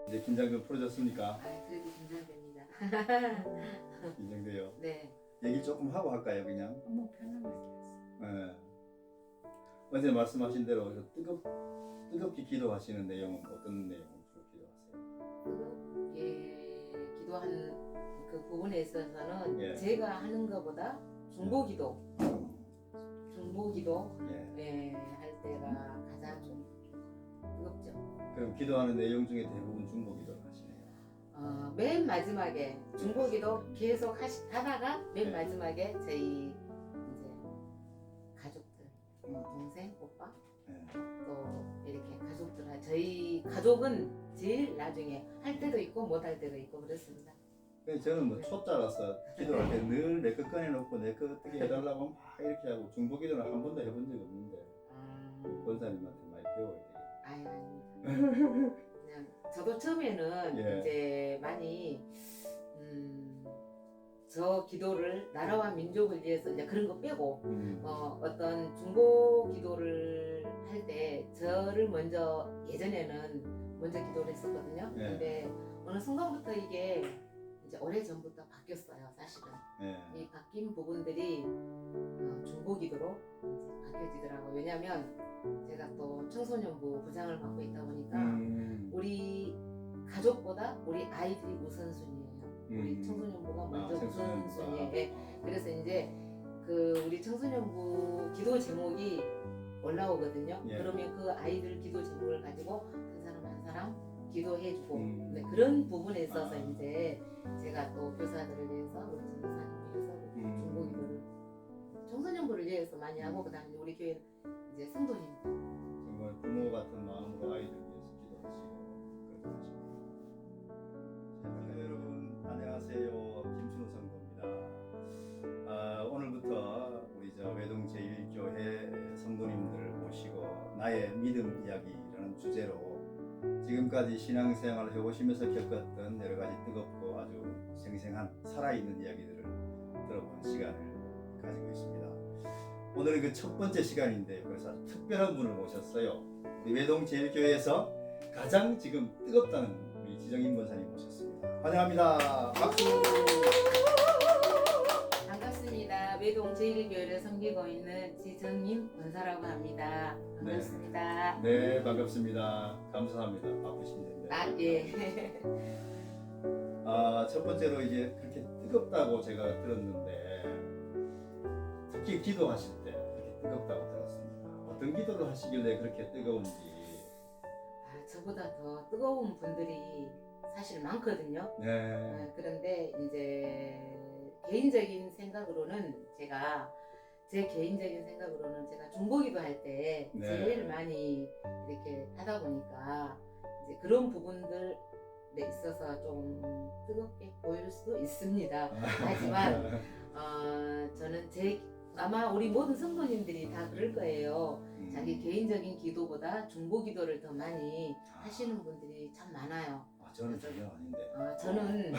이제 긴장 좀 풀어졌습니까? 아, 그래도 긴장됩니다. 긴장돼요. 네. 얘기 조금 하고 할까요, 그냥? 뭐 편안하게 하세요. 예. 어제 말씀하신 대로 뜨겁게 기도하시는 내용은 어떤 내용을 주로 기도하세요? 기도한 그 부분에 있어서는 예. 제가 하는 것보다 중보기도 예. 할 때가 가장 좀 뜨겁죠. 그럼 기도하는 내용 중에 대부분 중보 기도를 하시네요. 맨 마지막에 중보기도 계속 하다가 맨 네. 마지막에 저희 이제 가족들, 동생, 오빠 예. 또 이렇게 가족들, 저희 가족은 제일 나중에 할 때도 있고 못 할 때도 있고 그렇습니다. 그래서 저는 뭐 초짜라서 기도할 때 늘 내 거 꺼내놓고 내 거 어떻게 해달라고 막 이렇게 하고 중보 기도는 한 번도 해본 적이 없는데 권사님한테 많이 배워야 돼요. 아닙니다. 그냥 저도 처음에는 예. 이제 많이 저 기도를 나라와 민족을 위해서 이제 그런 거 빼고 어떤 중보 기도를 할 때 저를 먼저 예전에는 먼저 기도를 했었거든요. 예. 근데 어느 순간부터 이게 이제 오래 전부터 바뀌었어요. 사실은 예. 이 바뀐 부분들이 중보 기도로 이제 바뀌어지더라고요. 왜냐하면 제가 또 청소년부 부장을 맡고 있다 보니까 우리 가족보다 우리 아이들이 우선순위예요. 우리 청소년부가 먼저 우선순위예요. 예. 그래서 이제 그 우리 청소년부 기도 제목이 올라오거든요. 예. 그러면 그 아이들 기도 제목을 가지고 한 사람 한 사람 기도해주고 네, 음. 그런 부분에 있어서 아. 이제 제가 또 교사들을 위해서 우리 전도사님 위해서 중보 기도를 청소년부를 위해서 많이 하고 그다음에 우리 교회 이제 성도님 정말 부모 같은 마음으로 아이들 위해서 기도하시고 그렇게 하십니다. 자, 여러분 안녕하세요. 김춘호 성도입니다. 오늘부터 우리 외동 제1교회 성도님들을 모시고 나의 믿음 이야기라는 주제로 지금까지 신앙생활을 해오시면서 겪었던 여러 가지 뜨겁고 아주 생생한 살아있는 이야기들을 들어보는 시간을 가지고 있습니다. 오늘은 그 첫 번째 시간인데요. 그래서 아주 특별한 분을 모셨어요. 우리 외동 제1교회에서 가장 지금 뜨겁다는 우리 지정인 권사님 모셨습니다. 환영합니다. 박수! 반갑습니다. 외동 제1교회를 섬기고 있는 지정민 권사라고 합니다. 반갑습니다. 네, 반갑습니다. 감사합니다. 바쁘신데. 예. 첫 번째로 이제 그렇게 뜨겁다고 제가 들었는데 특히 기도하실 때 그렇게 뜨겁다고 들었습니다. 어떤 기도를 하시길래 그렇게 뜨거운지. 저보다 더 뜨거운 분들이 사실 많거든요. 네. 그런데 이제 개인적인 생각으로는 제 개인적인 생각으로는 제가 중보기도 할 때 네. 제일 많이 이렇게 하다 보니까 이제 그런 부분들에 있어서 좀 뜨겁게 보일 수도 있습니다. 하지만 저는 아마 우리 모든 성도님들이 다 그럴 거예요. 자기 개인적인 기도보다 중보기도를 더 많이 하시는 분들이 참 많아요. 저는 전혀 아닌데. 저는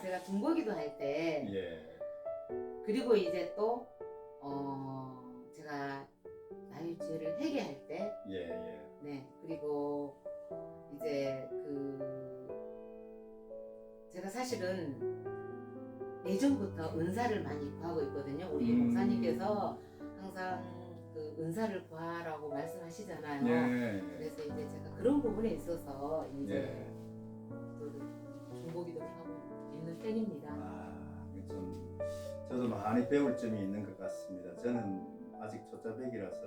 제가 중보기도 할 때 예. 그리고 이제 또 제가 나의 죄를 회개할 때 예, 예. 네, 그리고 이제 제가 사실은 예전부터 은사를 많이 구하고 있거든요. 우리 목사님께서 항상 그 은사를 구하라고 말씀하시잖아요. 예. 그래서 이제 제가 그런 부분에 있어서 이제 예. 중보기도를 하고 있는 편입니다. 저도 많이 배울 점이 있는 것 같습니다. 저는 아직 초짜백이라서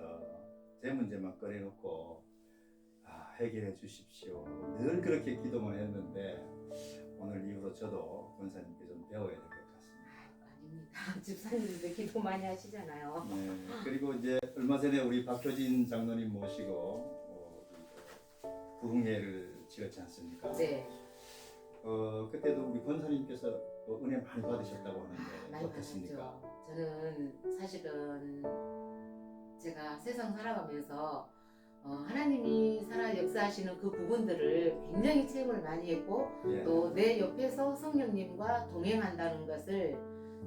제 문제만 꺼내놓고 해결해 주십시오. 늘 그렇게 기도만 했는데 오늘 이후로 저도 권사님께 좀 배워야 될 것 같습니다. 아닙니다. 집사님들 기도 많이 하시잖아요. 네, 그리고 이제 얼마 전에 우리 박효진 장로님 모시고 부흥회를 지었지 않습니까? 네. 그때도 우리 권사님께서 은혜 많이 받으셨다고 하는데 많이 어떻습니까? 받았죠. 저는 사실은 제가 세상 살아가면서 하나님이 살아 역사하시는 그 부분들을 굉장히 체험을 많이 했고 예. 또 내 옆에서 성령님과 동행한다는 것을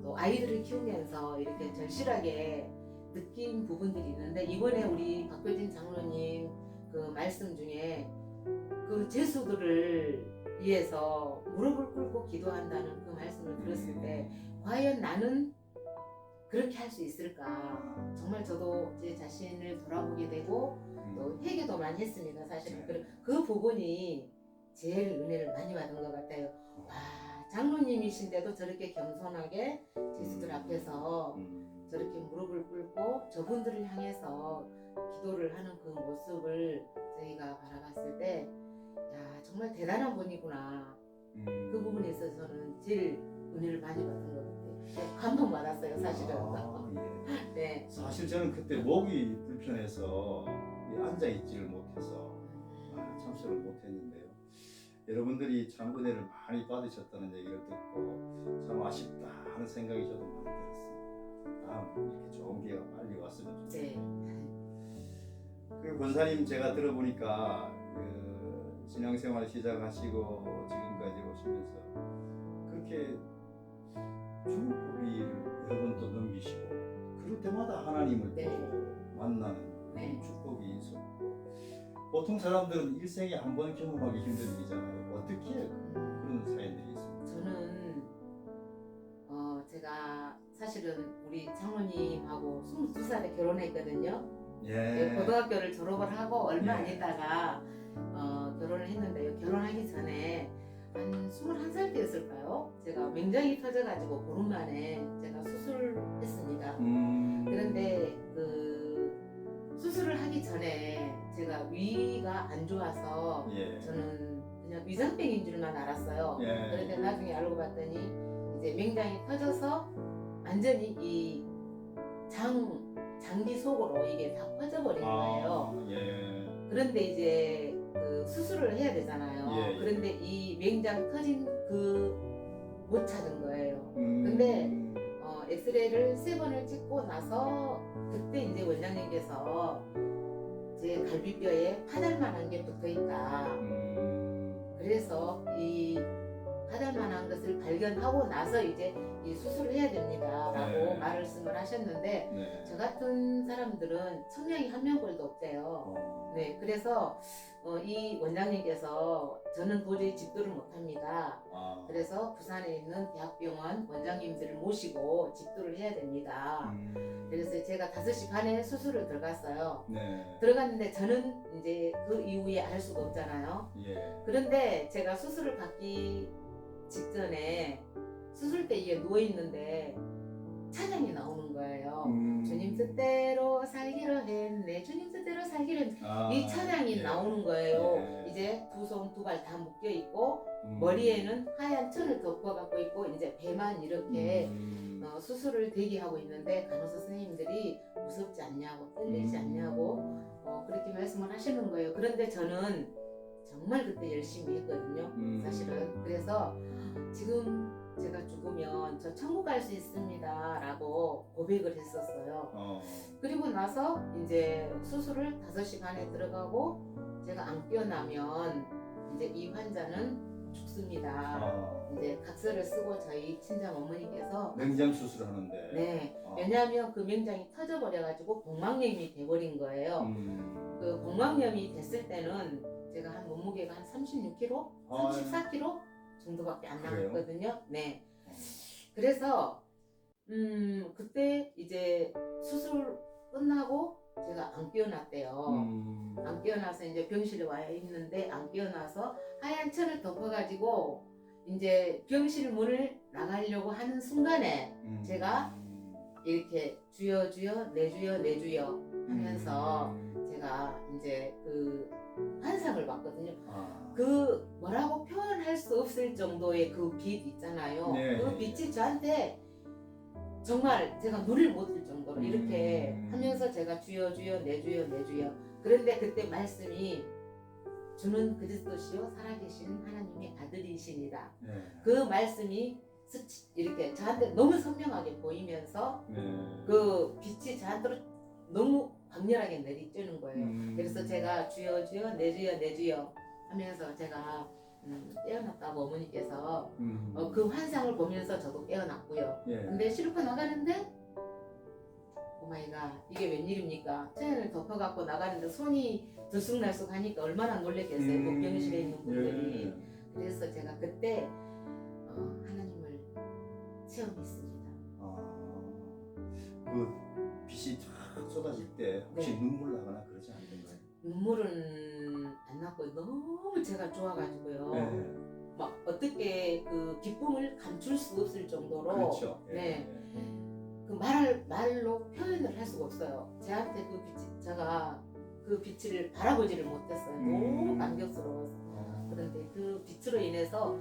또 아이들을 키우면서 이렇게 절실하게 느낀 부분들이 있는데 이번에 우리 박효진 장로님 그 말씀 중에 그 제수들을 위해서 무릎을 꿇고 기도한다는 그 말씀을 들었을 때 과연 나는 그렇게 할 수 있을까? 정말 저도 제 자신을 돌아보게 되고 또 회개도 많이 했습니다. 사실은 그 부분이 제일 은혜를 많이 받은 것 같아요. 와, 장로님이신데도 저렇게 겸손하게 제수들 앞에서 저렇게 무릎을 꿇고 저분들을 향해서 기도를 하는 그 모습을 저희가 바라봤을 때, 야, 정말 대단한 분이구나. 그 부분에 있어서 저는 제일 은혜를 많이 받은 것 같아요. 감동받았어요, 사실은. 예. 네. 사실 저는 그때 목이 불편해서 앉아 있지를 못해서 참석을 못했는데요. 여러분들이 참 은혜를 많이 받으셨다는 얘기를 듣고 참 아쉽다 하는 생각이 저도 많이 들었습니다. 다음 이렇게 좋은 기회가 빨리 왔으면 좋겠습니다. 네. 그 권사님 제가 들어보니까 그 신앙생활 시작하시고 지금까지 오시면서 그렇게 죽을 여러 번 또 넘기시고 그럴 때마다 하나님을 네. 또 만나는 네. 그런 축복이 있었고 보통 사람들은 일생에 한 번 경험하기 힘든 일이잖아요. 어떻게 그런 사연들이 있습니까? 저는 제가 사실은 우리 장로님하고 22살에 결혼했거든요. 네, 고등학교를 졸업을 하고 얼마 안 있다가 결혼을 했는데요. 결혼하기 전에 한 21살 때였을까요? 제가 맹장이 터져가지고 보름 만에 제가 수술했습니다. 그런데 그 수술을 하기 전에 제가 위가 안 좋아서 저는 그냥 위장병인 줄만 알았어요. 그런데 나중에 알고 봤더니 이제 맹장이 터져서 완전히 이 장기 속으로 이게 다 퍼져버린 거예요. 그런데 이제 그 수술을 해야 되잖아요. 그런데 이 맹장 터진 그 못 찾은 거예요. 근데 엑스레이를 3번을 찍고 나서 그때 이제 원장님께서 제 갈비뼈에 파달만한 게 붙어 있다. 그래서 이 파달만한 것을 발견하고 나서 이제 이 수술을 해야 됩니다라고 말씀을 하셨는데 저 같은 사람들은 청량이 한 명꼴도 없대요. 네, 그래서 이 원장님께서 저는 도저히 집도를 못합니다. 그래서 부산에 있는 대학병원 원장님들을 모시고 집도를 해야 됩니다. 그래서 제가 5시 반에 수술을 들어갔어요. 들어갔는데 저는 이제 그 이후에 알 수가 없잖아요. 그런데 제가 수술을 받기 직전에 수술대 위에 누워있는데 찬양이 나오는 거예요. 주님 뜻대로 살기로 했네. 주님 뜻대로 살기로 했네. 이 찬양이 나오는 거예요. 이제 두 손 두 발 다 묶여 있고 머리에는 하얀 천을 덮어 갖고 있고 이제 배만 이렇게 수술을 대기하고 있는데 간호사 선생님들이 무섭지 않냐고 떨리지 않냐고 그렇게 말씀을 하시는 거예요. 그런데 저는 정말 그때 열심히 했거든요. 사실은. 그래서 지금 제가 죽으면 저 천국 갈 수 있습니다 라고 고백을 했었어요. 그리고 나서 이제 수술을 5시 반에 들어가고 제가 안 깨어나면 이제 이 환자는 죽습니다. 이제 각서를 쓰고 저희 친정 어머니께서 맹장 수술하는데 네, 왜냐하면 그 맹장이 터져버려가지고 복막염이 돼버린 거예요. 그 복막염이 됐을 때는 제가 한 몸무게가 한 36kg, 34kg 정도밖에 안 나갔거든요. 네. 그래서 그때 이제 수술 끝나고 제가 안 깨어났대요. 안 깨어나서 이제 병실에 와 있는데 안 깨어나서 하얀 천을 덮어가지고 이제 병실 문을 나가려고 하는 순간에 제가 이렇게 주여 주여 내 주여 내 주여 하면서 제가 이제 그 환상을 봤거든요. 그 뭐라고 표현할 수 없을 정도의 그 빛 있잖아요. 그 빛이 저한테 정말 제가 눈을 못 뜰 정도로 이렇게 하면서 제가 주여 주여 내 주여 내 주여. 그런데 그때 말씀이 주는 그리스도시요 살아계신 하나님의 아들이시니라. 그 말씀이 이렇게 저한테 너무 선명하게 보이면서 그 빛이 저한테 너무 강렬하게 내리쬐는 거예요. 그래서 제가 주여 주여 내 주여 내 주여 하면서 제가 깨어났다고 어머니께서 그 환상을 보면서 저도 깨어났고요. 근데 실고 나가는데 오마이갓 이게 웬일입니까? 천연을 덮어갖고 나가는데 손이 들쑥날쑥 하니까 얼마나 놀랬겠어요. 복병실에 있는 분들이. 예. 그래서 제가 그때 하나님을 체험했습니다. 그 빛이 쫙 쏟아질 때 혹시 네. 눈물 나거나 그러지 않던가요? 눈물은 안 났고 너무 제가 좋아가지고요. 네. 막 어떻게 그 기쁨을 감출 수 없을 정도로 그렇죠. 예. 네. 그 말로 표현을 할 수가 없어요. 제한테 그 빛이 제가 그 빛을 바라보지를 못했어요. 너무 감격스러워서. 그런데 그 빛으로 인해서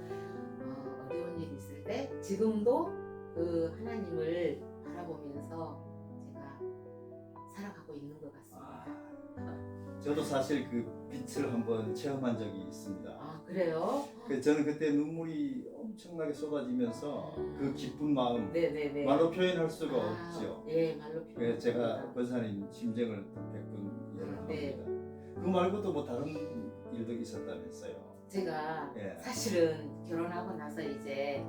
어려운 일이 있을 때 지금도 그 하나님을 바라보면서 제가 살아가고 있는 것 같습니다. 저도 사실 그 빛을 한번 체험한 적이 있습니다. 아 그래요? 저는 그때 눈물이 엄청나게 쏟아지면서 그 기쁜 마음 네네네. 말로 표현할 수가 없죠. 예, 말로 표현. 그래서 제가 권사님 심정을 100분 이해를 네. 합니다. 그 말고도 뭐 다른 일도 있었다면서요? 제가 예. 사실은 결혼하고 나서 이제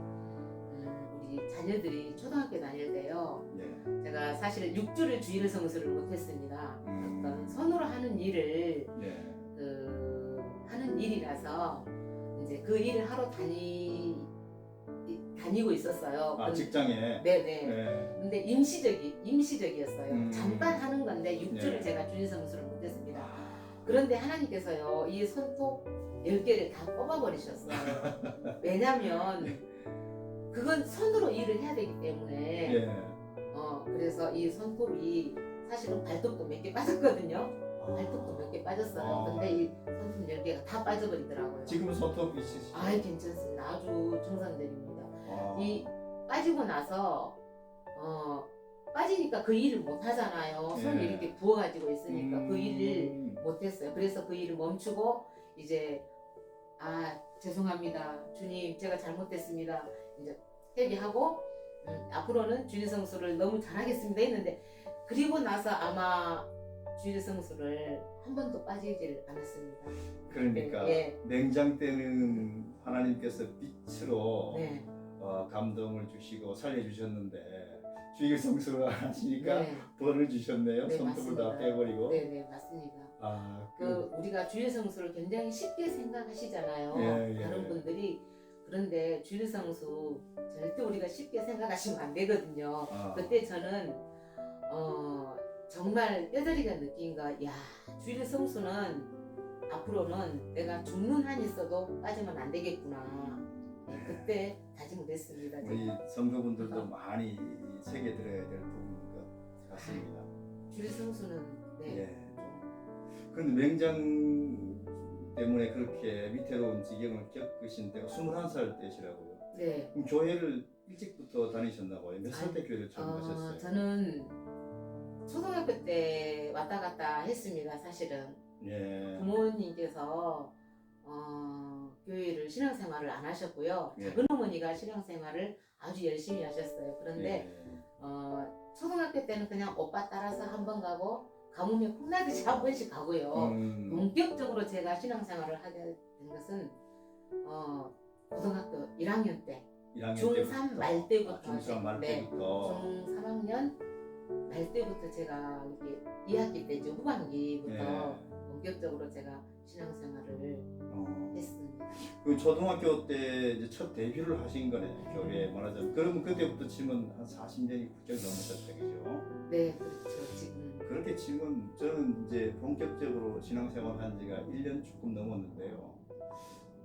우리 자녀들이 초등학교 다닐 때요. 예. 제가 사실은 6주를 주일 성수를 못했습니다. 어떤 손으로 하는 일을 예. 하는 일이라서 이제 그 일을 하러 다니고 있었어요. 직장에. 네네. 예. 근데 임시적이었어요. 음. 잠깐 하는 건데 6주를 네. 제가 주일 성수를 못했습니다. 그런데 하나님께서요 이 손톱 10개를 다 뽑아버리셨어요. 왜냐면 그건 손으로 일을 해야 되기 때문에 예. 그래서 이 손톱이 사실은 발톱도 몇 개 빠졌거든요. 발톱도 몇 개 빠졌어요. 근데 이 손톱 10개가 다 빠져버리더라고요. 지금은 손톱 있으시죠? 아이 괜찮습니다. 아주 정상적입니다. 이 빠지고 나서 빠지니까 그 일을 못 하잖아요. 손이 예. 이렇게 부어가지고 있으니까 그 일을 못 했어요. 그래서 그 일을 멈추고 이제 죄송합니다. 주님 제가 잘못했습니다. 이제 회개하고 앞으로는 주일 성수를 너무 잘하겠습니다 했는데 그리고 나서 아마 주일 성수를 한 번도 빠지질 않았습니다. 그러니까 예. 냉장 때는 하나님께서 빛으로 네. 감동을 주시고 살려주셨는데 주일 성수를 하시니까 네. 벌을 주셨네요. 네, 손톱을 다 맞습니다. 빼버리고. 네네 맞습니다. 우리가 주일 성수를 굉장히 쉽게 생각하시잖아요. 예, 예. 다른 분들이 그런데 주일 성수 절대 우리가 쉽게 생각하시면 안 되거든요. 그때 저는 정말 뼈저리가 느낀 거, 야 주일 성수는 앞으로는 내가 죽는 한이 있어도 빠지면 안 되겠구나. 그때 다짐을 했습니다. 우리 성도분들도 많이 새겨 들어야 될 부분인 것 같습니다. 주일 성수는 네. 예. 그런데 맹장 때문에 그렇게 위태로운 지경을 겪으신 때가 21살 때시라고요. 네. 그럼 교회를 일찍부터 다니셨나 봐요. 몇 살 때 교회를 처음 가셨어요? 저는 초등학교 때 왔다 갔다 했습니다. 사실은 예. 부모님께서 교회를 신앙생활을 안 하셨고요. 예. 작은 어머니가 신앙생활을 아주 열심히 하셨어요. 그런데 초등학교 때는 그냥 오빠 따라서 한 번 가고 가뭄에 콩나듯이 한 번씩 가고요. 본격적으로 제가 신앙생활을 하게 된 것은 고등학교 1학년 때, 중3 말 때부터, 중3 말 때부터. 중3학년 말 때부터 제가 이렇게 2학기 때 이제 후반기부터 본격적으로 제가 신앙생활을 했습니다. 그 초등학교 때 이제 첫 데뷔를 하신 거네, 교회에 말하자면. 그러면 그때부터 치면 한 40년이 훌쩍 넘으셨다, 그죠? 네, 그렇죠. 지금 그렇게 치면 저는 이제 본격적으로 신앙생활 한 지가 1년 조금 넘었는데요.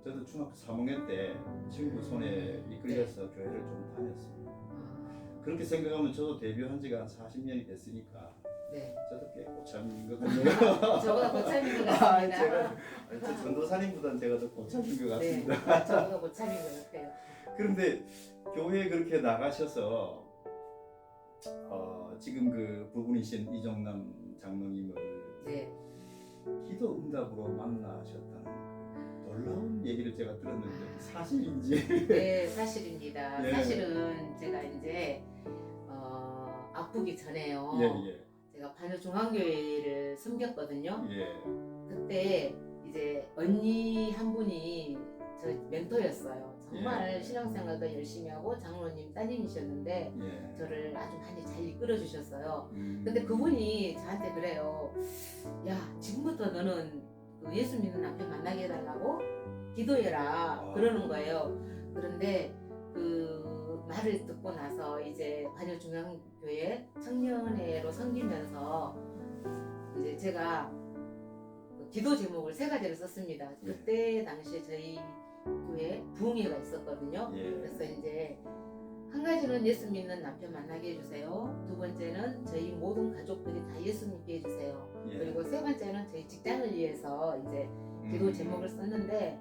저도 중학교 3학년 때 친구 손에 이끌려서 교회를 좀 다녔습니다. 그렇게 생각하면 저도 데뷔한 지가 한 40년이 됐으니까 네. 저도 꽤 고참인 것 같네요. 저보다 고참인 것 같습니다. 저 전도사님보다는 제가 더 고참인 것 네, 같습니다. 저보다 고참인 것 같아요. 그런데 교회에 그렇게 나가셔서 지금 그 부분이신 이정남 장로님을 네. 기도 응답으로 만나셨다는 놀라운 얘기를 제가 들었는데 사실인지? 네, 사실입니다. 예. 사실은 제가 이제 아프기 전에요. 예. 제가 반요 중앙교회를 섬겼거든요. 예. 그때 이제 언니 한 분이 저 멘토였어요. 정말 예. 신앙생활도 열심히 하고 장로님 따님이셨는데 예. 저를 아주 많이 잘 이끌어 주셨어요. 근데 그분이 저한테 그래요. 야, 지금부터 너는 그 예수 믿는 남편 만나게 해달라고 기도해라. 그러는 거예요. 그런데 그 말을 듣고 나서 이제 관여중앙교회 청년회로 섬기면서 이제 제가 그 기도 제목을 3가지를 썼습니다. 그때 당시에 저희 교회 부흥회가 있었거든요. 예. 그래서 이제 한 가지는 예수 믿는 남편 만나게 해주세요. 2번째는 저희 모든 가족들이 다 예수 믿게 해주세요. 예. 그리고 3번째는 저희 직장을 위해서 이제 기도 제목을 썼는데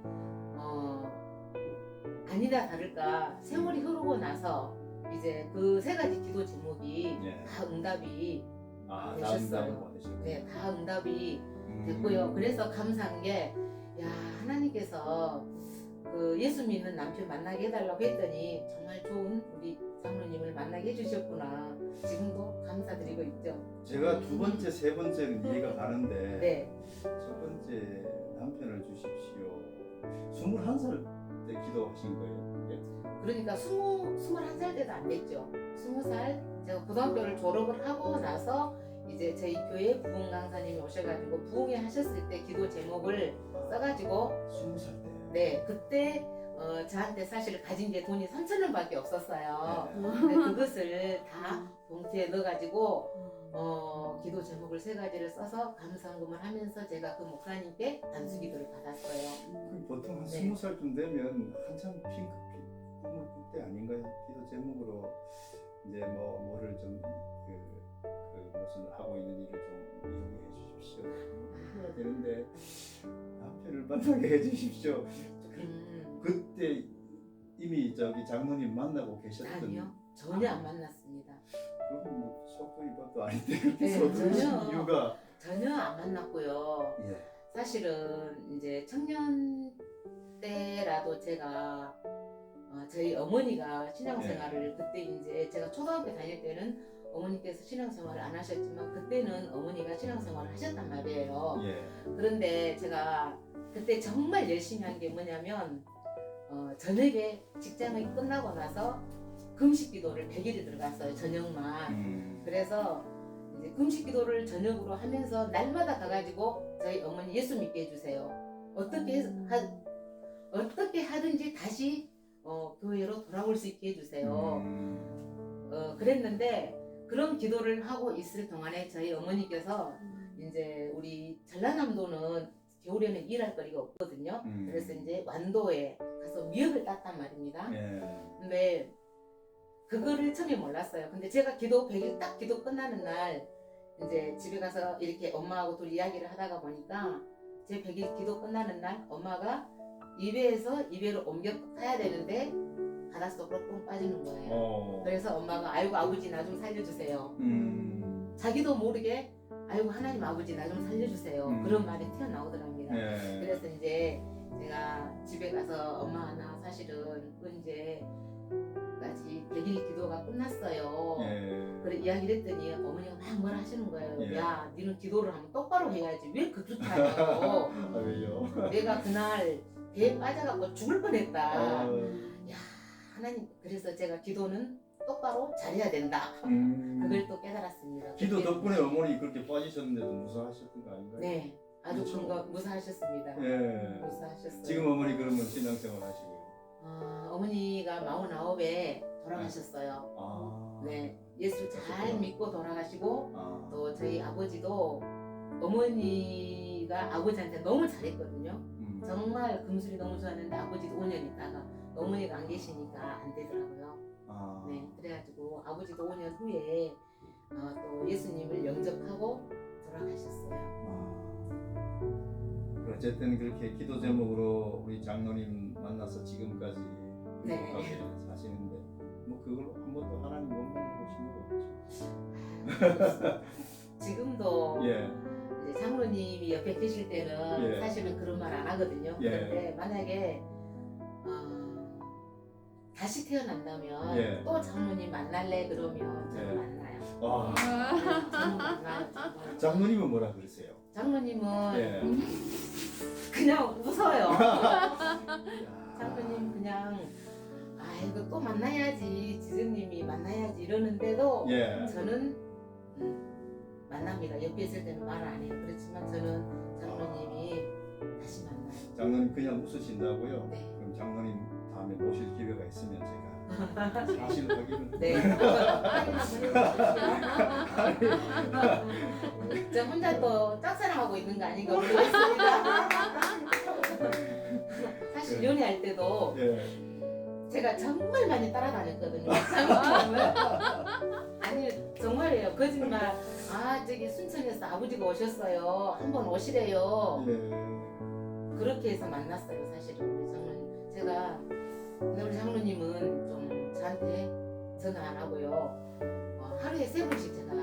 아니다 다를까 세월이 흐르고 나서 이제 그 3가지 기도 제목이 예. 다 응답이 아, 되셨어요. 네, 다 응답이 됐고요. 그래서 감사한 게 야, 하나님께서 그 예수 믿는 남편 만나게 해달라고 했더니 정말 좋은 우리 장로님을 만나게 해주셨구나. 지금도 감사드리고 있죠. 제가 2번째, 3번째는 이해가 가는데 네. 첫 번째 남편을 주십시오. 21살 때 기도하신 거예요. 그게? 그러니까 21살 때도 안 됐죠. 20살 제가 고등학교를 졸업을 하고 나서 이제 저희 교회 부흥 강사님이 오셔가지고 부흥회 하셨을 때 기도 제목을 써가지고 20살 때. 네 그때 저한테 사실 가진 게 돈이 3,000원밖에 없었어요. 네. 근데 그것을 다 봉투에 넣어가지고 기도 제목을 3가지를 써서 감사헌금을 하면서 제가 그 목사님께 안수기도를 받았어요. 그럼 보통 한 네. 20살쯤 되면 한참 핑크 꿈을 꿀 때 아닌가요? 기도 제목으로 이제 뭐를 좀 무슨 하고 있는 일을 좀 이루게 해주십시오. 해야 되는데 남편을 만나게 해주십시오. 그때 이미 저기 장로님 만나고 계셨던. 아니요, 전혀 안 만났습니다. 그럼 뭐 속도 이것도 아닌데 그렇게 네, 서두르신 전혀. 이유가. 전혀 안 만났고요. 예. 사실은 이제 청년 때라도 제가 저희 어머니가 신앙생활을 그때 이제 제가 초등학교 다닐 때는 어머니께서 신앙생활을 안 하셨지만 그때는 어머니가 신앙생활을 하셨단 말이에요. 예. 그런데 제가 그때 정말 열심히 한 게 뭐냐면 저녁에 직장이 끝나고 나서 금식 기도를 100일이 들어갔어요. 저녁만. 그래서 이제 금식 기도를 저녁으로 하면서 날마다 가가지고 저희 어머니 예수 믿게 해주세요. 어떻게 하든지 다시 교회로 돌아올 수 있게 해주세요. 그랬는데 그런 기도를 하고 있을 동안에 저희 어머니께서 이제 우리 전라남도는 겨울에는 일할 거리가 없거든요. 그래서 이제 완도에 가서 미역을 땄단 말입니다. 예. 근데 그거를 처음에 몰랐어요. 근데 제가 기도 100일 딱 기도 끝나는 날 이제 집에 가서 이렇게 엄마하고 둘이 이야기를 하다가 보니까 제 100일 기도 끝나는 날 엄마가 2배에서 2배로 옮겨 타야 되는데 바닷속으로 뻥 빠지는 거예요. 그래서 엄마가 아이고 아버지 나 좀 살려주세요. 자기도 모르게 아이고 하나님 아버지 나 좀 살려주세요. 그런 말이 튀어나오더랍니다. 예. 그래서 이제 제가 집에 가서 엄마 나 사실은 언제까지 100일 기도가 끝났어요. 예. 그래 이야기를 했더니 어머니가 막 뭐라 하시는 거예요. 예. 야 니는 기도를 하면 똑바로 해야지 왜 그렇게 하냐고. 아, 왜요? 내가 그날 배에 빠져갖고 죽을 뻔했다. 아, 야 하나님 그래서 제가 기도는 똑바로 잘해야 된다. 그걸 또 깨달았습니다. 기도 그때- 덕분에 어머니 그렇게 빠지셨는데도 무사하셨던 거 아닌가요? 네 아주 그렇죠. 그런 거 무사하셨습니다. 예. 무사하셨어요. 지금 어머니 그러면 신앙생활 하시고요. 어머니가 49에 돌아가셨어요. 아. 네 예수 잘 그러셨구나. 믿고 돌아가시고 아. 또 저희 아버지도 어머니가 아버지한테 너무 잘했거든요. 정말 금술이 너무 좋았는데 아버지도 5년 있다가 어머니가 안 계시니까 안 되더라고요. 아. 네, 그래가지고 아버지도 5년 후에 또 예수님을 영접하고 돌아가셨어요. 어쨌든 그렇게 기도 제목으로 우리 장로님 만나서 지금까지 네. 행복하게 사시는데 뭐 그걸 한 번도 하나님 못 만나보신 적 없죠? 지금도 예. 이제 장로님이 옆에 계실 때는 예. 사실은 그런 말 안 하거든요. 예. 그런데 만약에 다시 태어난다면 예. 또 장로님 만날래 그러면 저는 예. 만나요. 와. 저는 만나요. 정말. 장로님은 뭐라 그러세요? 장로님은 예. 그냥 웃어요. 야, 장로님 그냥 이거 또 만나야지, 지승님이 만나야지 이러는데도 예. 저는 만납니다. 옆에 있을 때는 말 안 해요. 그렇지만 저는 장로님이 다시 만나요. 장로님 그냥 웃으신다고요? 네. 그럼 장로님 다음에 모실 기회가 있으면 제가 사실 확인을 네. 확인 한번 해주세요. 저 혼자 또 짝사랑하고 있는 거 아닌가 모르겠습니다. 사실 연애할 때도 예. 제가 정말 많이 따라다녔거든요. 장로님을. 아니 정말이에요. 거짓말. 저기 순천에서 아버지가 오셨어요. 한번 오시래요. 예. 그렇게 해서 만났어요. 사실은 우리 장로님. 제가 근데 우리 장로님은 좀 저한테 전화 안 하고요. 하루에 3번씩 제가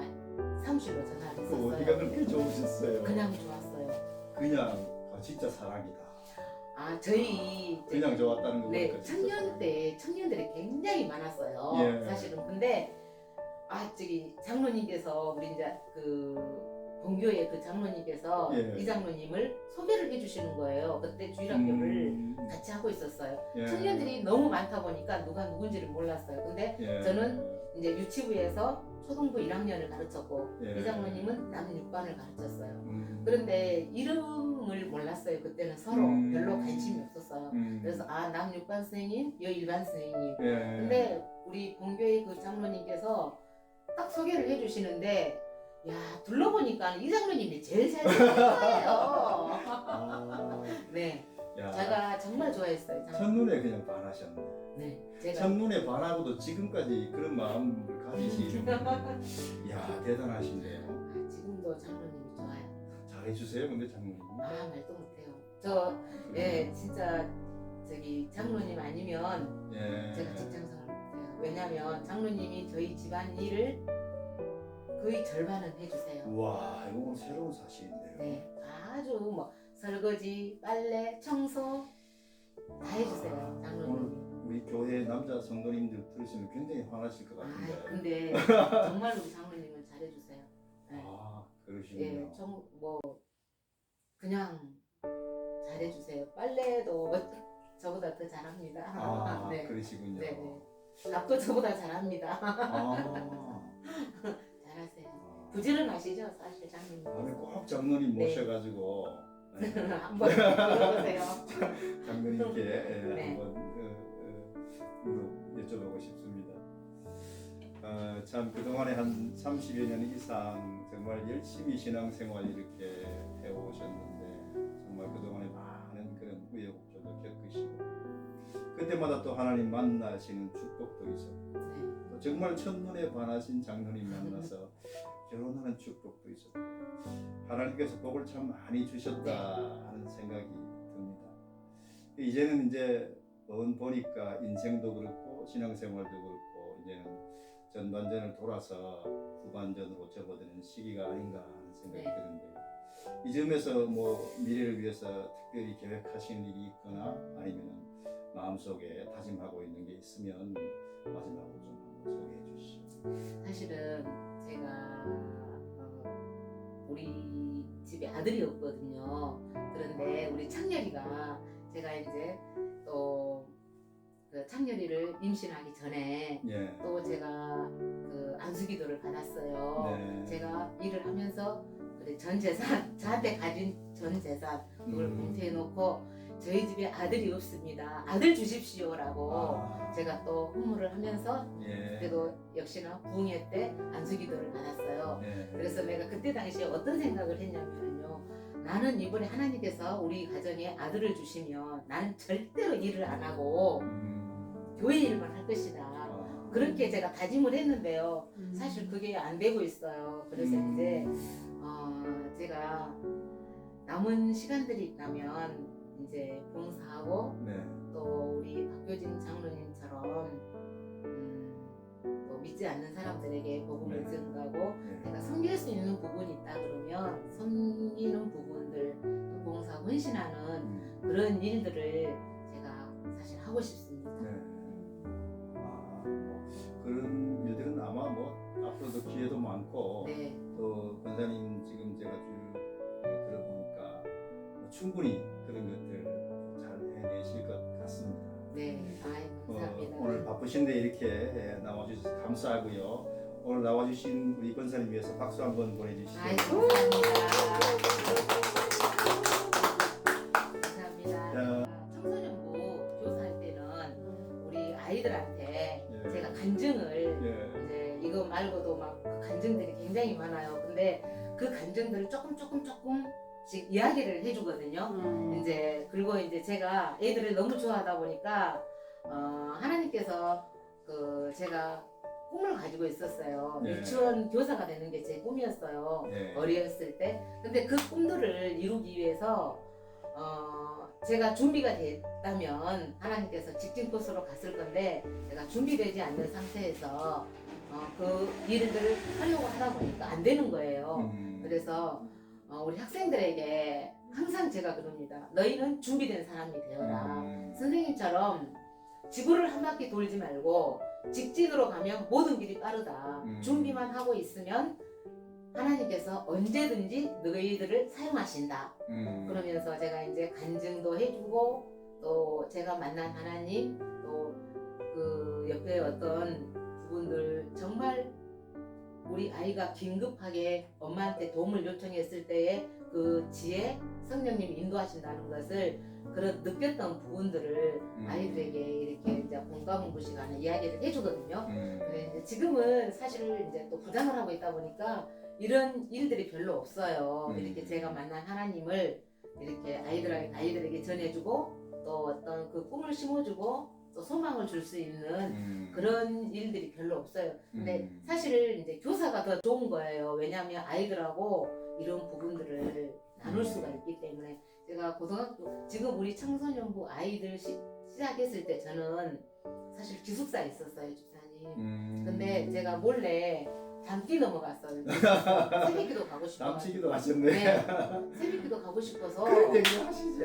사무실로 전화를 그 어디가 했었어요. 그렇게 좋으셨어요? 그냥 좋았어요. 그냥 진짜 사랑이다. 저희 그냥 좋았다는 거 네, 보니까 진짜 청년 때 청년들이 굉장히 많았어요. 예. 사실은 근데 저기 장로님께서 우리 이제 그 본교의 그 장로님께서 예. 이 장로님을 소개를 해주시는 거예요. 그때 주일학교를 같이 하고 있었어요. 예. 청년들이 너무 많다 보니까 누가 누군지를 몰랐어요. 근데 예. 저는 이제 유치부에서 초등부 1학년을 가르쳤고 예. 이 장로님은 남6반을 가르쳤어요. 음. 그런데 이름을 몰랐어요. 그때는 서로 별로 관심이 없었어요. 그래서 남6반 선생님, 여 1반 선생님. 예. 근데 우리 본교의 그 장로님께서 딱 소개를 해주시는데 둘러보니까 이 장로님이 제일 잘생긴 거예요. 네, 야, 제가 정말 좋아했어요. 장로님. 첫눈에 그냥 반하셨네. 네, 제가 첫눈에 반하고도 지금까지 그런 마음을 가지시는 야 대단하신데요. 지금도 장로님이 좋아요. 잘해주세요 근데 장모님. 말도 못해요. 진짜 저기 장로님 아니면 예. 제가 직장생활 못해요. 왜냐면 장로님이 저희 집안 일을 거의 절반은 해주세요. 와 이거 새로운 사실인데요. 네, 아주 뭐 설거지, 빨래, 청소 다 해주세요. 장로님이. 우리 교회 남자 성도님들 들으시면 굉장히 화나실 것 같은데. 근데 정말 우리 장로님은 잘해주세요. 네. 그러시군요. 그냥 잘해주세요. 빨래도 저보다 더 잘합니다. 네. 그러시군요. 네. 밥도 저보다 잘합니다. 잘하세요. 부지런하시죠, 사실 장로님. 다음에 꼭 장로님 네. 모셔가지고 한번 들어보세요. 장로님께 네. 한번 여쭤보고 싶습니다. 참 그동안에 한 30여 년 이상 정말 열심히 신앙생활 이렇게 해오셨는데 정말 그동안에 많은 그런 우여곡절도 겪으시고 그때마다 또 하나님 만나시는 축복도 있었고 또 정말 첫눈에 반하신 장로님 만나서 결혼하는 축복도 있었고 하나님께서 복을 참 많이 주셨다 하는 생각이 듭니다. 이제는 이제 보니까 인생도 그렇고 신앙생활도 그렇고 이제는 전반전을 돌아서 후반전으로 접어드는 시기가 아닌가 하는 생각이 드는데요. 이 점에서 미래를 위해서 특별히 계획하시는 일이 있거나 아니면 마음속에 다짐하고 있는 게 있으면 마지막으로 좀 한번 소개해 주시죠. 사실은 제가 우리 집에 아들이 없거든요. 그런데 우리 창렬이가 제가 이제 또 그 창렬이를 임신하기 전에 예. 또 제가 그 안수기도를 받았어요. 네. 제가 일을 하면서 전 재산 저한테 가진 전 재산 그걸 봉투해 놓고 저희 집에 아들이 없습니다. 아들 주십시오라고 제가 또 헌물을 하면서 예. 그래도 역시나 부흥회 때 안수기도를 받았어요. 예. 그래서 내가 그때 당시에 어떤 생각을 했냐면요. 나는 이번에 하나님께서 우리 가정에 아들을 주시면 나는 절대로 일을 안 하고 교회 일만 할 것이다. 그렇게 제가 다짐을 했는데요. 사실 그게 안 되고 있어요. 그래서 이제 제가 남은 시간들이 있다면 이제 봉사하고 네. 또 우리 박효진 장로님처럼 또 믿지 않는 사람들에게 복음을 네. 전가하고 네. 내가 섬길 수 있는 부분이 있다 그러면 섬기는 부분들 또 봉사 헌신하는 그런 일들을 제가 사실 하고 싶습니다. 네. 그런 일들은 아마 앞으로도 기회도 많고 네. 또 권사님 지금 제가 쭉 들어보니까 충분히 그런 것들 잘 해내실 것 같습니다. 바쁘신데 이렇게 나와주셔서 감사하고요. 오늘 나와주신 우리 권사님 위해서 박수 한번 보내주시죠. 아이, 감사합니다. 감사합니다. 청소년부 교사할 때는 우리 아이들한테 예. 제가 간증을 예. 이제 이거 말고도 막 간증들이 굉장히 많아요. 근데 그 간증들을 조금씩 이야기를 해주거든요. 이제 그리고 이제 제가 애들을 너무 좋아하다 보니까 하나님께서 제가 꿈을 가지고 있었어요. 네. 유치원 교사가 되는 게 제 꿈이었어요. 네. 어렸을 때. 근데 그 꿈들을 이루기 위해서 제가 준비가 됐다면 하나님께서 직진 코스로 갔을 건데 제가 준비되지 않는 상태에서 그 일들을 하려고 하다 보니까 안 되는 거예요. 그래서 우리 학생들에게 항상 제가 그럽니다. 너희는 준비된 사람이 되어라. 선생님처럼 지구를 한 바퀴 돌지 말고 직진으로 가면 모든 길이 빠르다. 준비만 하고 있으면 하나님께서 언제든지 너희들을 사용하신다. 그러면서 제가 이제 간증도 해주고 또 제가 만난 하나님 또 그 옆에 어떤 부분들 정말 우리 아이가 긴급하게 엄마한테 도움을 요청했을 때에 그 지혜 성령님이 인도하신다는 것을 그런 느꼈던 부분들을 아이들에게 이렇게 이제 본과 공부 시간에 이야기를 해주거든요. 근데 이제 지금은 사실 이제 또 부장을 하고 있다 보니까 이런 일들이 별로 없어요. 이렇게 제가 만난 하나님을 이렇게 아이들에게 전해주고 또 어떤 그 꿈을 심어주고 또 소망을 줄 수 있는 그런 일들이 별로 없어요. 근데 사실 이제 교사가 더 좋은 거예요. 왜냐하면 아이들하고 이런 부분들을 나눌 수가 있기 때문에 제가 고등학교 지금 우리 청소년부 아이들 시작했을 때 저는 사실 기숙사에 있었어요, 집사님. 근데 제가 몰래 담기 넘어갔어요. 새벽기도 가고 싶어요. 남치기도 하셨네. 네, 새벽기도 가고 싶어서 그런 얘기 하시지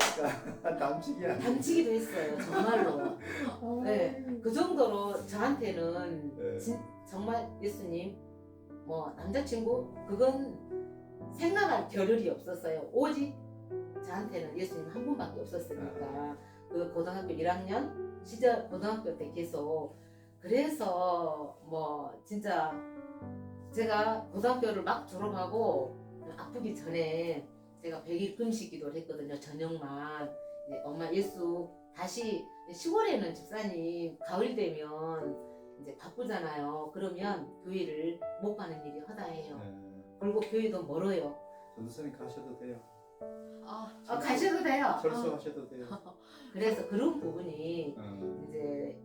아까 남치기야. 담치기도 했어요, 정말로. 네, 그 정도로 저한테는 네. 정말 예수님, 뭐 남자친구 그건 생각할 겨를이 없었어요. 오직 저한테는 예수님 한 분밖에 없었으니까 그 고등학교 1학년 시절 고등학교 때 계속 그래서 뭐 진짜 제가 고등학교를 막 졸업하고 아프기 전에 제가 100일 금식 기도를 했거든요. 저녁만 이제 엄마 예수 다시 시골에는 집사님 가을 되면 이제 바쁘잖아요. 그러면 교회를 못 가는 일이 허다해요. 그리고 교회도 멀어요. 전도사님 가셔도 돼요. 가셔도 돼요. 철수하셔도 돼요. 그래서 그런 부분이 이제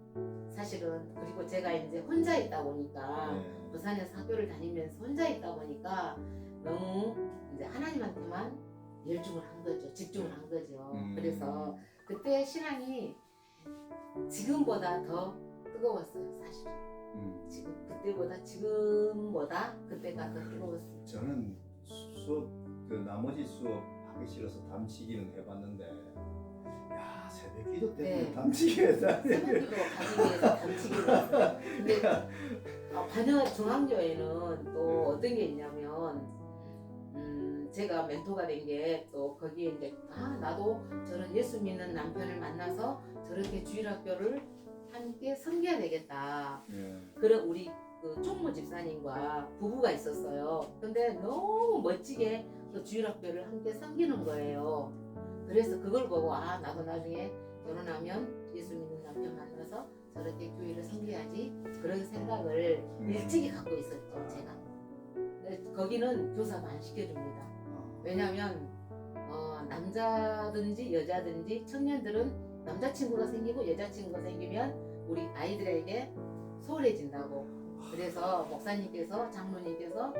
사실은 그리고 제가 이제 혼자 있다 보니까 부산에서 학교를 다니면서 혼자 있다 보니까 너무 이제 하나님한테만 열중을 한 거죠. 집중을 한 거죠. 그래서 그때 신앙이 지금보다 더 뜨거웠어요, 사실은. 지금보다 그때가 더 뜨거웠어요. 저는 수업 그 나머지 수업 하기 싫어서 담치기는 해봤는데, 야 새벽기도 때문에 네. 담치기했다. 새벽기도 가기 위해서 담치기를 했어요. 근데 반영 중앙교회는 또 어떤 게 있냐면 제가 멘토가 된 게 또 거기에 이제 나도 저런 예수 믿는 남편을 만나서 저렇게 주일학교를 함께 섬겨야 되겠다. 그런 우리 그 총무 집사님과 부부가 있었어요. 근데 너무 멋지게 그 주일학교를 함께 섬기는 거예요. 그래서 그걸 보고 나도 나중에 결혼하면 예수 믿는 남편 만나서 저렇게 교회를 섬겨야지 그런 생각을 일찍이 갖고 있었죠, 제가. 근데 거기는 교사도 안 시켜줍니다. 왜냐하면 남자든지 여자든지 청년들은 남자친구가 생기고 여자친구가 생기면 우리 아이들에게 소홀해진다고. 그래서 목사님께서 장로님께서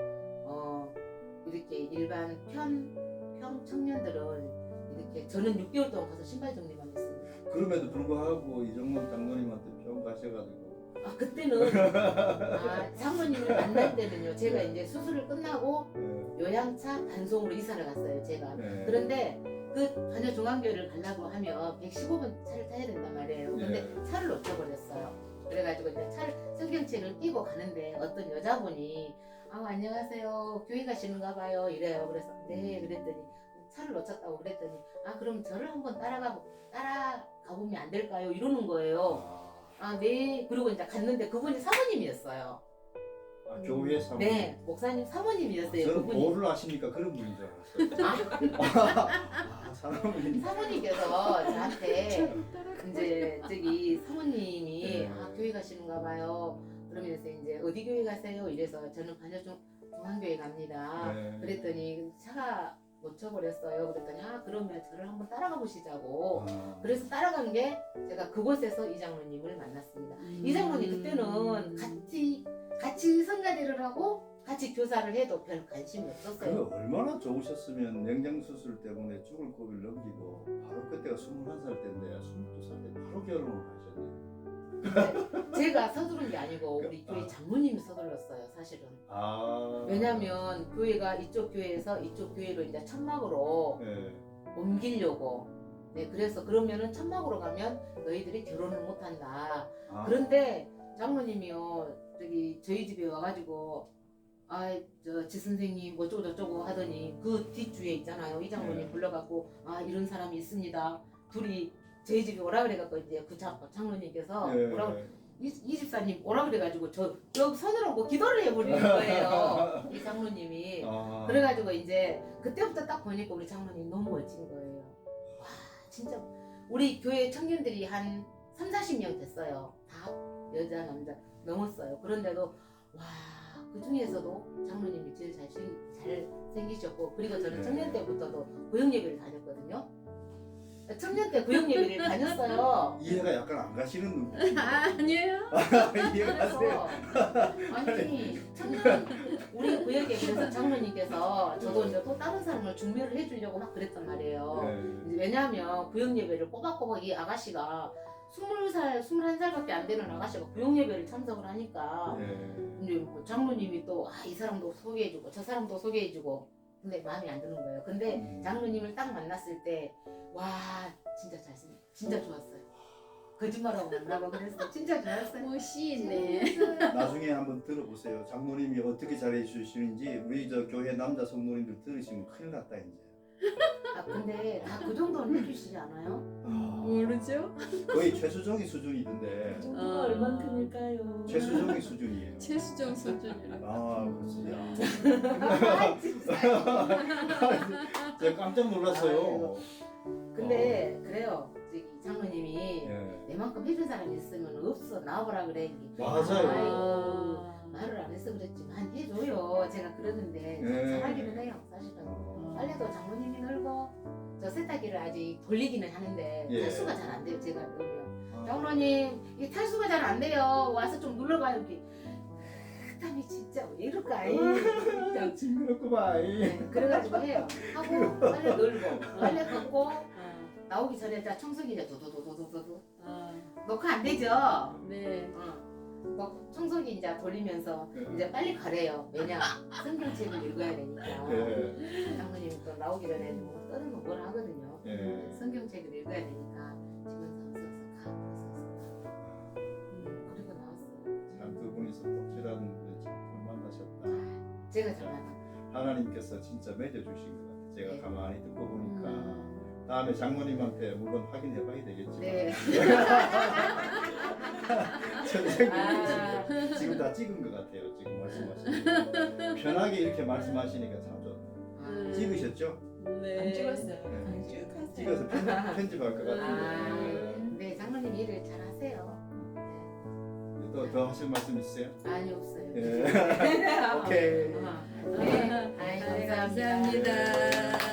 이렇게 일반 평 청년들은 이렇게 저는 6개월 동안 가서 신발 정리만 했습니다. 그럼에도 불구하고 이정문 장로님한테 병 가셔가지고. 그때는 장모님을 만날 때는요. 제가 이제 수술을 끝나고 요양차 단송으로 이사를 갔어요. 제가. 그런데 그 반여 중앙교회를 가려고 하면 115분 차를 타야 된단 말이에요. 근데 차를 놓쳐버렸어요. 그래가지고 이제 성경책을 끼고 가는데 어떤 여자분이 안녕하세요. 교회 가시는가 봐요. 이래요. 그래서 네 그랬더니 차를 놓쳤다고 그랬더니 그럼 저를 한번 따라가 보면 안 될까요? 이러는 거예요. 아, 네. 그리고 이제 갔는데 그분이 사모님이었어요. 아, 교회 사모님. 네, 목사님 사모님이었어요. 저는 그분이. 보를 하시니까 그런 분인 줄 알았어요. 아, 사모님. 사모님께서 저한테 이제 저기 사모님이 네. 아, 교회 가시는가 봐요. 그러면서 이제 어디 교회 가세요? 이래서 저는 반야중앙교회 갑니다. 네. 그랬더니 차가 놓쳐버렸어요. 그랬더니 아 그러면 저를 한번 따라가 보시자고. 아, 그래서 따라간 게 제가 그곳에서 이 장로님을 만났습니다. 이 장로님 그때는 같이 성가대를 하고 같이 교사를 해도 별 관심이 없었어요. 그 얼마나 좋으셨으면 냉장 수술 때문에 죽을 고비를 넘기고 바로 그때가 21살 때인데 22살 때 바로 결혼을 하셨네. 근데 제가 서두른 게 아니고 우리 교회 장로님이 서둘렀어요, 사실은. 아. 왜냐면 교회가 이쪽 교회에서 이쪽 교회로 이제 천막으로 네. 옮기려고. 네, 그래서 그러면은 천막으로 가면 너희들이 결혼을 못 한다. 아. 그런데 장로님이요, 저기 저희 집에 와가지고 지 선생님 뭐 어쩌고 저쩌고 하더니 그 뒷주에 있잖아요. 이 장로님 네. 불러갖고 이런 사람이 있습니다. 둘이 저희 집에 오라 그래갖고 이제 그 장로님께서 네. 오라 이 집사님 오라 그래가지고 저 손을 얹고 기도를 해버리는 거예요. 이 장로님이. 아. 그래가지고 이제 그때부터 딱 보니까 우리 장로님 너무 멋진 거예요. 와 진짜 우리 교회 청년들이 한 3, 40명 됐어요. 다 여자 남자 넘었어요. 그런데도 와 그 중에서도 장로님이 제일 잘 생기셨고 그리고 저는 네. 청년 때부터도 구역 예배를 다녔거든요. 청년 때 구역 예배를 다녔어요. 이해가 약간 안 가시는 눈빛. 아니에요. 이해가 가세요? 그래서 아니 청년 우리 구역에 그래서 장로님께서 저도 이제 또 다른 사람을 중매를 해주려고 막 그랬단 말이에요. 네. 이제 왜냐하면 구역 예배를 꼬박꼬박 이 아가씨가 20살, 21살밖에 안 되는 아가씨가 구역 예배를 참석을 하니까 네. 이제 뭐 장로님이 또 이 사람도 소개해주고 저 사람도 소개해주고 근데 마음에 안 드는 거예요. 근데 장로님을 딱 만났을 때 와 진짜 잘생겼 진짜 좋았어요. 거짓말하고 만나고 그랬어. 진짜 좋았어요. 멋있네. 나중에 한번 들어보세요. 장로님이 어떻게 잘해 주시는지 우리 저 교회 남자 성도님들 들으시면 큰일 났다 이제. 아 근데 다 그 정도는 해주시지 않아요? 아, 모르죠? 거의 최수정이 수준이던데. 그 정도가 얼만큼일까요? 최수정이 수준이에요. 최수정 수준이라. 아, 그렇지. 아, 진짜. 제가 깜짝 놀랐어요. 아이고. 근데 그래요. 저기 장로님이 예. 내만큼 해준 사람이 있으면 없어 나와보라 그래. 맞아요. 아이고, 말을 안 해서 그랬지만 해줘요. 제가 그러는데 예. 잘하기는 해요. 사실은. 어, 빨래도 장모님이 널고 저 세탁기를 아직 돌리기는 하는데 예. 탈수가 잘 안 돼요. 제가 그러면 아, 장모님 이 탈수가 잘 안 돼요. 와서 좀 눌러봐요. 이렇게 땀이 진짜 왜 이럴까? 야, 징그럽구만. 네, 그래가지고 해요. 하고 빨래 널고 빨래 걷고 나오기 전에 다 청소기 이제 두두두두두두 녹화 안 되죠? 네. 청소기 이제 돌리면서 이제 빨리 가래요. 왜냐 성경책을 읽어야 되니까. 예. 장모님이 또 나오기 전에 뭐 다른 거 뭘 하거든요. 예. 성경책을 읽어야 되니까 지금 어서 가. 그리고 나왔어요. 참 두 분이서 독실한 참 만나셨다. 제가 잘 만났어요. 하나님께서 진짜 맺어주신 것 같아요. 제가 네. 가만히 듣고 보니까 다음에 장모님한테 물론 확인해봐야 되겠지만 네. 선생님 지금 다 찍은 것 같아요. 지금 말씀하시는 거. 편하게 이렇게 말씀하시니까 참 좋네. 찍으셨죠? 네. 안 찍었어요. 네. 안 찍었어요. 찍어서 편집할 것 같은데. 네, 장모님 일을 잘 하세요. 더 하실 말씀 있으세요? 아니 없어요. 예. 오케이. 네, 아이, 감사합니다. 감사합니다.